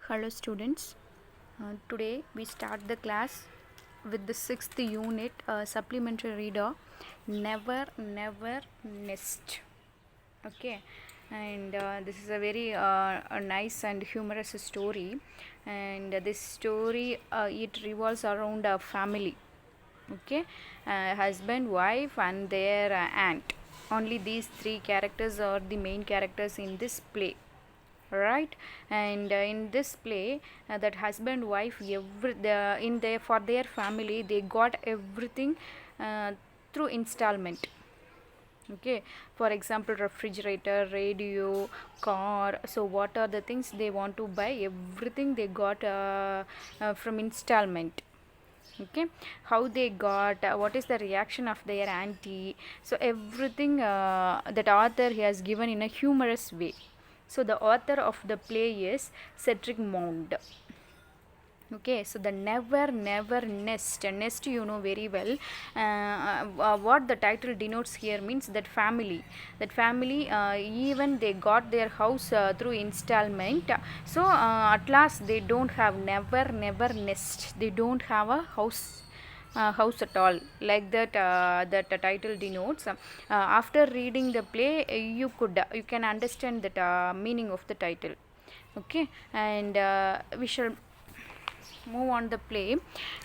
Hello students. Today we start the class with the 6th unit supplementary reader Never Nest. Okay, and this is a very a nice and humorous story, and this story it revolves around a family. Okay, husband, wife, and their aunt. Only these three characters are the main characters in this play, right? And in this play, that husband wife in their for their family they got everything through installment. Okay, for example, refrigerator, radio, car. So what are the things they want to buy? Everything they got from installment. Okay, how they got, what is the reaction of their auntie. So everything that author he has given in a humorous way. So the author of the play is Cedric Mound. Okay, so the never nest you know very well. What the title denotes here means that family even they got their house through installment. So at last they don't have never nest, they don't have a house at all, like that that title denotes. After reading the play, you can understand that meaning of the title. Okay, and we shall move on the play,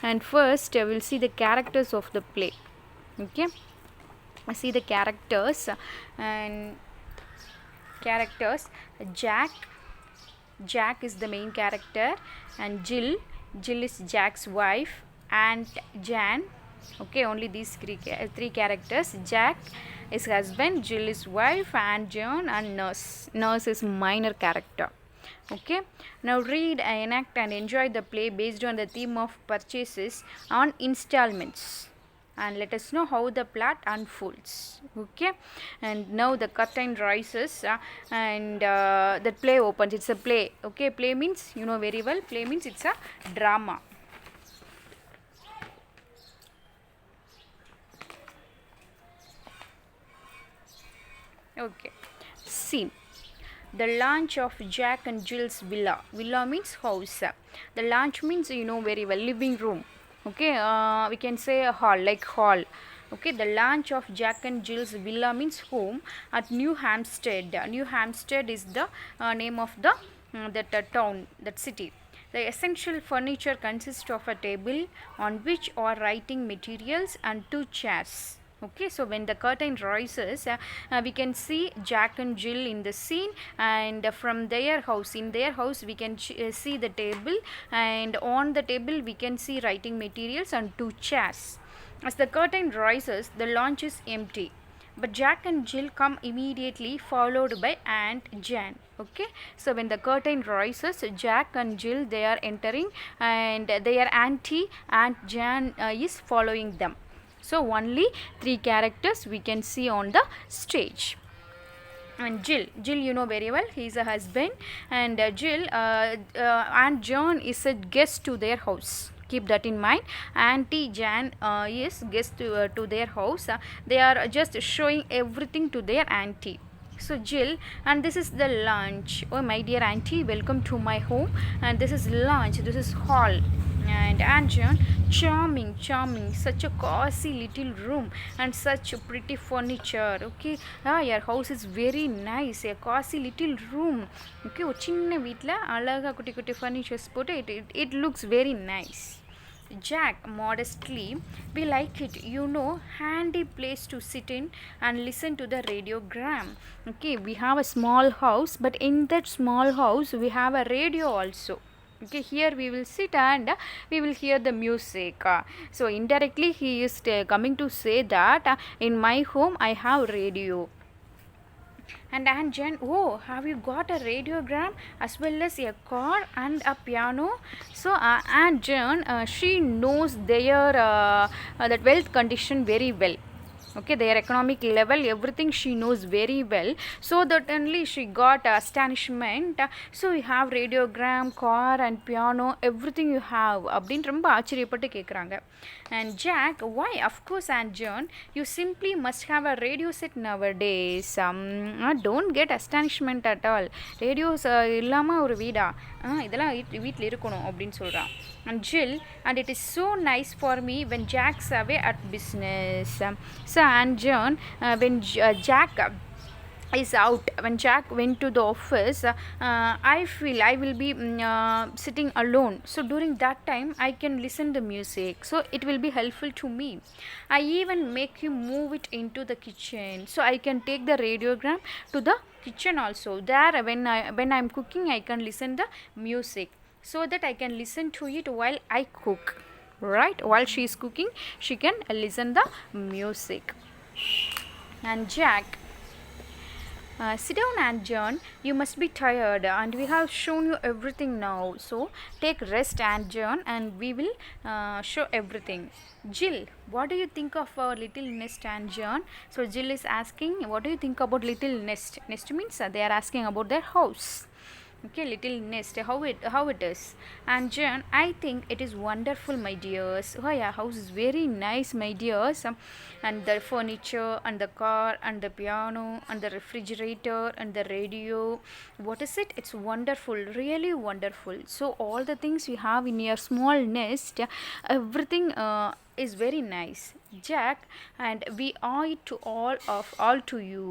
and first we'll see the characters of the play. Okay, see the characters. And characters: Jack is the main character, and Jill is Jack's wife, and Jan. Okay, only these three characters. Jack is husband, Jill is wife, and John and nurse is minor character. Okay, now read, enact and enjoy the play based on the theme of purchases on installments, and let us know how the plot unfolds. Okay, and now the curtain rises, and the play opens. It's a play. Okay, play means you know very well, play means it's a drama. Okay, scene: the launch of Jack and Jill's villa. Villa means house. The launch means you know very well, living room. Okay, we can say a hall, like hall. Okay, the launch of Jack and Jill's villa means home at New Hampstead. New Hampstead is the name of the that town, that city. The essential furniture consists of a table on which are writing materials and two chairs. Okay, so when the curtain rises, we can see Jack and Jill in the scene, and from their house, in their house we can see the table, and on the table we can see writing materials and two chairs. As the curtain rises, the launch is empty, but Jack and Jill come immediately, followed by Aunt Jan. Okay, so when the curtain rises, Jack and Jill they are entering, and their auntie Aunt Jan is following them. So only three characters we can see on the stage. And Jill you know very well, he is a husband, and Jill Aunt John is a guest to their house. Keep that in mind. Auntie Jan is guest to their house. They are just showing everything to their auntie. So Jill, and this is the lunch. Oh my dear auntie, welcome to my home, and this is lunch, this is hall. And Aunt John, charming, such a cozy little room and such a pretty furniture. Okay, your house is very nice, a cozy little room. Okay, ஒரு சின்ன வீட்ல அழகா குட்டி குட்டி furnitures போட்டு it looks very nice. Jack modestly, we like it, you know, handy place to sit in and listen to the radiogram. Okay, we have a small house, but in that small house we have a radio also. Okay, here we will sit and we will hear the music. So indirectly he is coming to say that in my home I have radio. And Aunt Jan, oh, have you got a radiogram as well as a car and a piano? So Aunt Jan, she knows their that wealth condition very well. Okay, their economic level, everything she knows very well. So that only she got astonishment. So you have radiogram, car and piano, everything you have அப்படின்னு ரொம்ப ஆச்சரியப்பட்டு கேட்குறாங்க. And Jack, why, of course Aunt John, you simply must have a radio set nowadays. Don't get astonishment at all. Radios இல்லாமல் ஒரு வீடா? இதெல்லாம் வீட்டில் இருக்கணும் அப்படின்னு சொல்கிறான். And Jill, and it is so nice for me when Jack's away at business. So and John, when Jack is out, when Jack went to the office, I feel I will be sitting alone, so during that time I can listen the music, so it will be helpful to me. I even make him move it into the kitchen, so I can take the radiogram to the kitchen also. There when I'm cooking I can listen the music, so that I can listen to it while I cook, right? While she is cooking she can listen the music. And Jack, sit down and John, you must be tired and we have shown you everything now, so take rest and John, and we will show everything. Jill, what do you think of our little nest? And John, so Jill is asking, what do you think about little nest? Nest means they are asking about their house. Okay, little nest, how it is. And John, I think it is wonderful, my dears. Oh yeah, house is very nice, my dears. And the furniture and the car and the piano and the refrigerator and the radio, what is it? It's wonderful, really wonderful. So all the things you have in your small nest, everything is very nice, Jack, and we owe it to all to you.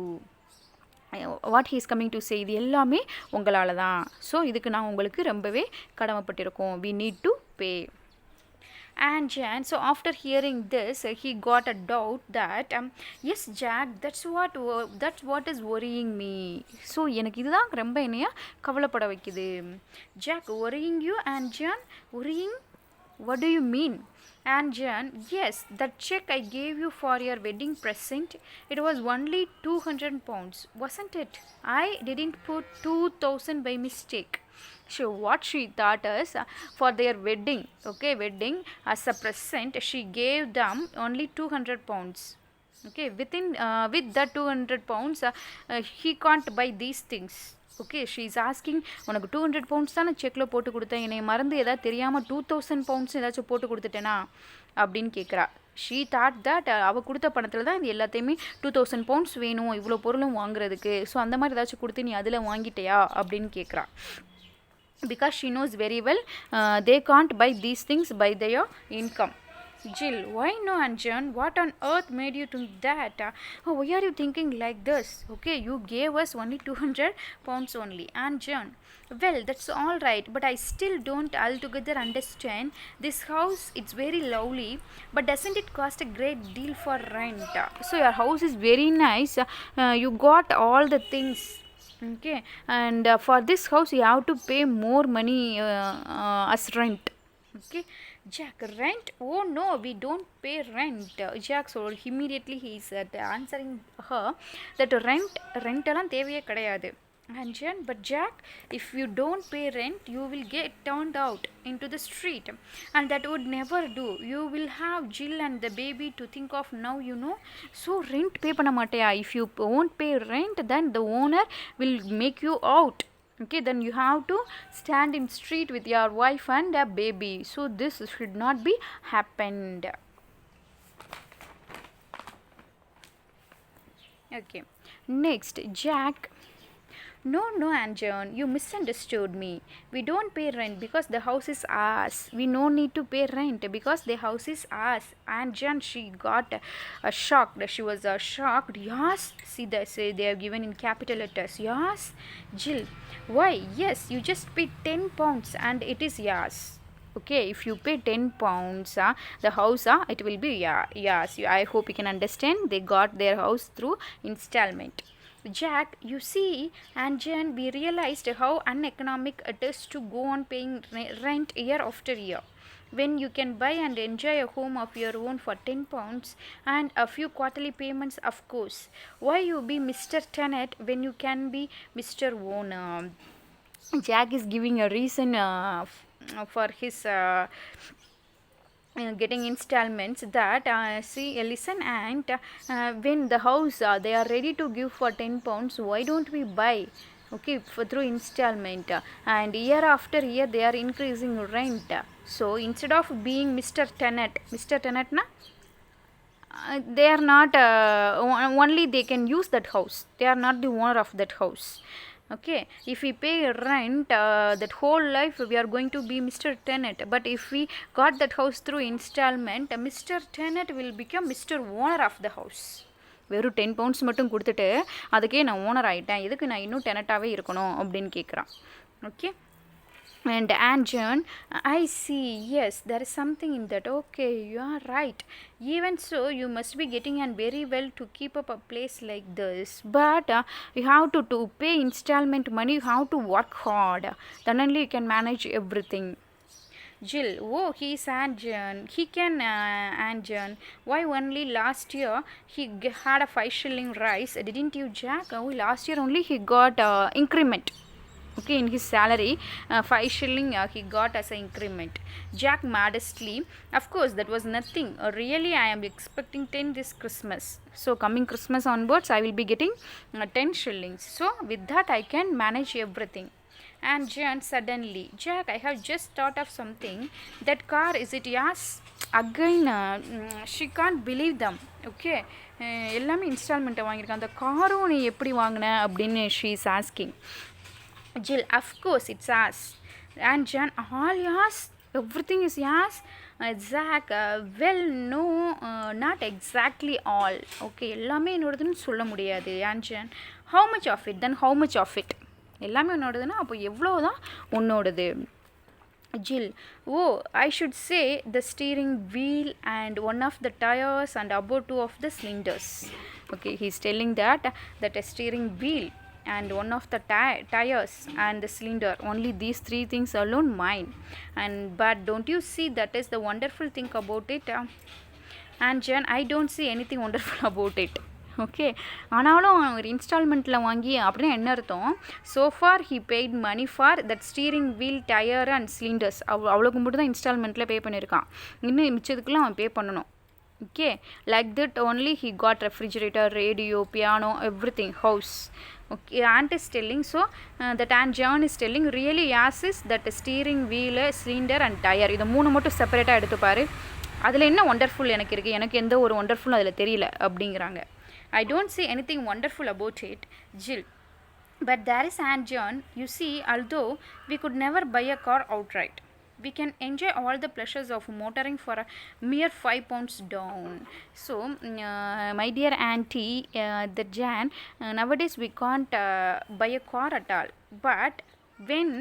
What he's coming to say, இது எல்லாமே உங்களால் தான், so இதுக்கு நான் உங்களுக்கு ரொம்பவே கடமைப்பட்டிருக்கோம். We need to pay. And Jan, so after hearing this, he got a doubt that yes Jack, that's what is worrying me. So எனக்கு இதுதான் ரொம்ப என்னைய கவலைப்பட வைக்குது. Jack, worrying you? And Jan, worrying, what do you mean? And Jan, yes, that check I gave you for your wedding present, it was only 200 pounds, wasn't it? I didn't put 2000 by mistake. So what she thought is, for their wedding, okay, wedding as a present, she gave them only 200 pounds. Okay, with that 200 pounds, he can't buy these things. Okay, she is asking, உனக்கு 200 pounds தான் நான் செக்கில் போட்டு கொடுத்தேன், என்னை மறந்து ஏதாவது தெரியாமல் 2000 பவுண்ட்ஸ் ஏதாச்சும் போட்டு கொடுத்துட்டேனா அப்படின்னு கேட்குறா. ஷீ தாட் தட் அவள் கொடுத்த பணத்தில் தான் இது எல்லாத்தையுமே 2000 பவுண்ட்ஸ் வேணும் இவ்வளோ பொருளும் வாங்குறதுக்கு, ஸோ அந்த மாதிரி ஏதாச்சும் கொடுத்து நீ அதில் வாங்கிட்டியா அப்படின்னு கேட்குறா. Because she knows very well they can't buy these things by their income. Jill, why no? And John, what on earth made you think that? Why are you thinking like this? Okay, you gave us only 200 pounds only. And John, well, that's all right, but I still don't altogether understand. This house, it's very lovely, but doesn't it cost a great deal for rent? So your house is very nice, you got all the things, okay, and for this house you have to pay more money as rent. Okay, Jack, rent? Oh no, we don't pay rent. Jack, so immediately he is answering her that rent எல்லாம் தேவையே கிடையாது. And Jan, but Jack, if you don't pay rent, you will get turned out into the street, and that would never do. You will have Jill and the baby to think of now, you know. So rent pay பண்ண மாட்டியா? If you won't pay rent, then the owner will make you out. Okay, then you have to stand in street with your wife and a baby. So this should not be happened. Okay, next, Jack. No, and John, you misunderstood me. We don't pay rent because the house is ours. We no need to pay rent because the house is ours. And John, she got shocked. She was shocked. Yes, see, they are given in capital letters. Yes. Jill, why? Yes, you just paid 10 pounds and it is yours. Okay, if you pay 10 pounds, the house, it will be yes. I hope you can understand. They got their house through installment. Jack, you see, and Jan, we realized how uneconomic it is to go on paying rent year after year, when you can buy and enjoy a home of your own for 10 pounds and a few quarterly payments, of course. Why you be Mr. Tenant when you can be Mr. Owner? Jack is giving a reason for his getting installments, that see, listen, and when the house they are ready to give for 10 pounds, why don't we buy, okay, through installment, and year after year they are increasing rent. So instead of being Mr. Tenant na, they are not only they can use that house, they are not the owner of that house. Okay, if we pay rent that whole life we are going to be Mr. Tenant, but if we got that house through installment, Mr. Tenant will become Mr. Owner of the house. வெறும் £10 மட்டும் கொடுத்துட்டு அதுக்கே நான் owner ஆகிட்டேன், எதுக்கு நான் இன்னும் டெனட்டாகவே இருக்கணும் அப்படின்னு கேட்குறான். Okay. And Anjan, I see, yes, there is something in that. Okay, you are right. Even so, you must be getting on very well to keep up a place like this. But you have to pay installment money, you have to work hard. Then only you can manage everything. Jill, oh, he's Anjan. He can Anjan. Why only last year he had a 5 shilling rise? Didn't you, Jack? Oh, last year only he got increment. Okay, in his salary 5 shilling he got as an increment. Jack modestly, of course that was nothing. Really I am expecting 10 this Christmas, so coming Christmas onwards I will be getting 10 shillings, so with that I can manage everything. And John suddenly, Jack, I have just thought of something. That car, is it yours? Again she can't believe them. Okay, எல்லாமே இன்ஸ்டால்மெண்ட்டை வாங்கியிருக்கேன், அந்த காரும் நீ எப்படி வாங்கின அப்படின்னு she is asking. Jill, of course it's yours. And John, all yours? Everything is yours? Zach, well no, not exactly all. Okay, எல்லாமே என்னோடதுன்னு சொல்ல முடியாது. And John, how much of it? Then how much of it? எல்லாமே உன்னோடதுன்னா அப்போ எவ்வளோ தான் உன்னோடது? Jill, oh, I should say the steering wheel and one of the tires and about 2 of the cylinders. Okay, he's telling that a steering wheel and one of the tires and the cylinder, only these 3 things alone mine. And but don't you see that is the wonderful thing about it? And Jen, I don't see anything wonderful about it. Okay, ஆனாலும் ஒரு இன்ஸ்டால்மெண்ட்டில் வாங்கி அப்படின்னா என்ன அர்த்தம்? So for he paid money for that steering wheel, tyre and cylinders. அவ்வளோக்கு மட்டும் தான் இன்ஸ்டால்மெண்ட்டில் பே பண்ணியிருக்கான், இன்னும் மிச்சதுக்குலாம் அவன் பே பண்ணணும். Okay, like that only he got refrigerator, radio, piano, everything, house. Okay, aunt is telling, so that aunt John is telling, really yours is that steering wheel, cylinder and tire. இது மூணு மட்டும் செப்பரேட்டாக எடுத்து பாரு, அதில் என்ன ஒண்டர்ஃபுல் எனக்கு இருக்குது, எனக்கு எந்த ஒரு ஒண்டர்ஃபுல்லும் அதில் தெரியல அப்படிங்கிறாங்க. I don't see anything wonderful about it. Jill, but there is Aunt John. You see, although we could never buy a car outright, we can enjoy all the pleasures of motoring for a mere £5 down. So, my dear auntie, the Jan, nowadays we can't buy a car at all. But when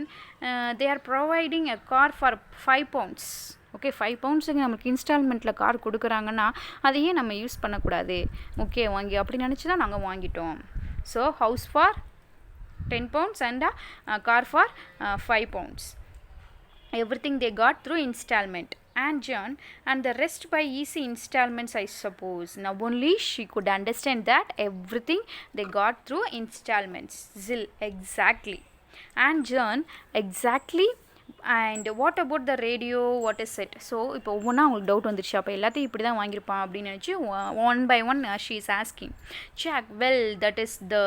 they are providing a car for £5, okay, £5 நமக்கு இன்ஸ்டால்மெண்ட்டில் car கொடுக்குறாங்கன்னா அதையே நம்ம use பண்ணக்கூடாது. Okay, வாங்கி அப்படி நினச்சி தான் நாங்கள் வாங்கிட்டோம். So how's for £10 and car for £5. Everything they got through installment. And John, and the rest by easy installments, I suppose. Now only she could understand that everything they got through installments. Zill, exactly. And John, exactly. And what about the radio, what is it? So இப்போ ஒவ்வொன்றா அவங்களுக்கு doubt வந்துடுச்சு, அப்போ எல்லாத்தையும் இப்படி தான் வாங்கியிருப்பான் அப்படின்னு நினச்சி one by one she is asking. Jack, well that is the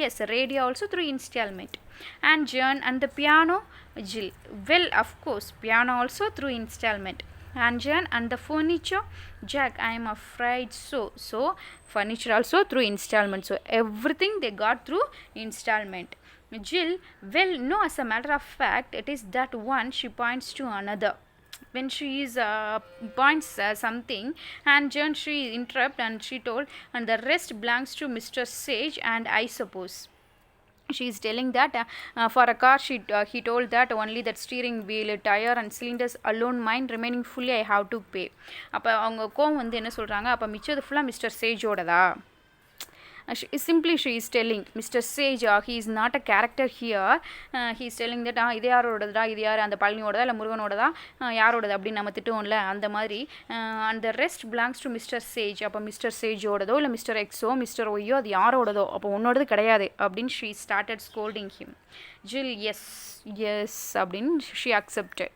yes, radio also through installment. And John, and the piano? Jill, well of course piano also through installment. And John, and the furniture? Jack, I am afraid so furniture also through installment. So everything they got through installment. Jill, well no, as a matter of fact it is that one, she points to another. When she is points something, and John she interrupt and she told, and the rest belongs to Mr. Sage and I suppose. She is telling that for a car he told that only that steering wheel, tire and cylinders alone mine, remaining fully I have to pay. அப்போ அவங்க கோவம் வந்து என்ன சொல்கிறாங்க, அப்போ மிச்சது ஃபுல்லாக mister சேஜோடதா? Simply she is telling Mr. Sage, he is not a character here. He is telling that இது யாரோடதா, இது யார், அந்த பழனியோடதா இல்லை முருகனோடதா, யாரோடது அப்படின்னு நம்ம திட்டுவோம்ல அந்த மாதிரி. And the rest belongs to Mr. Sage. அப்போ மிஸ்டர் சேஜோடதோ இல்லை மிஸ்டர் எக்ஸோ மிஸ்டர் ஒய்யோ அது யாரோடதோ, அப்போ உன்னோடது கிடையாது அப்படின்னு she started scolding him. Jill, yes அப்படின்னு she accepted.